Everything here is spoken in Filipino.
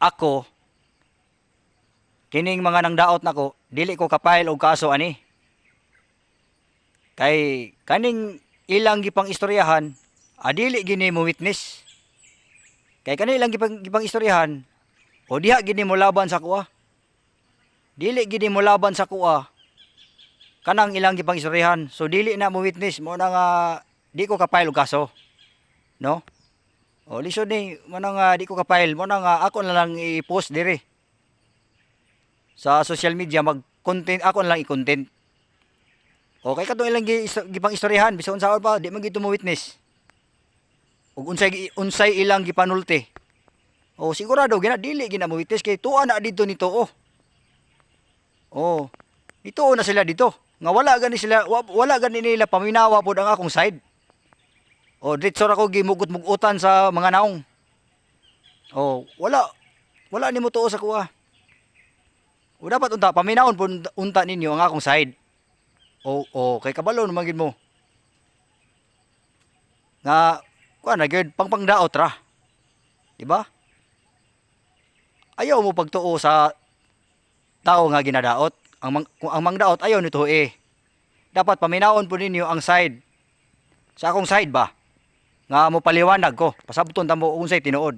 ako kining mga nangdaot nako dili ko kapile og kaso ani. Kay kaning ilang gipang istoryahan adili gini mo witness. Kay kanila ilang gipang istoryahan o diha gini mo laban sa kuha. Dili gini mo laban sa kuha kanang ilang gipang istoryahan. So dili na mo witness mo na nga di ko kapile og kaso. No? O lisod ni mo na nga di ko kapile mo na nga ako na lang i-post dire sa social media mag-content ako na lang i-content. Okay kadto ilang gipang istoryahan bisan unsaon pa di man gito mo witness. Ug unsay ilang gipanulti. O sigurado gina dili gina mo witness kay tuwa na dito nito oh. Oh, dito na sila dito. Nga wala gani nila paminawa pod ang akong side. O ditso ra ko gimugot-mugutan sa mga naong. O wala nimo tuo sa kuha. O dapat unta paminawon pud unta ninyo ang akong side. O kay kabalo naman gid mo. Nga kuha na gyud pangpangdaot ra. Di ba? Ayaw mo pagtuo sa tao nga ginadaot. Kung ang mangdaot ayaw nito dapat paminawon po ninyo ang side. Sa akong side ba? Nga mo paliwanag ko. Pasabton ta mo unsay tinuod.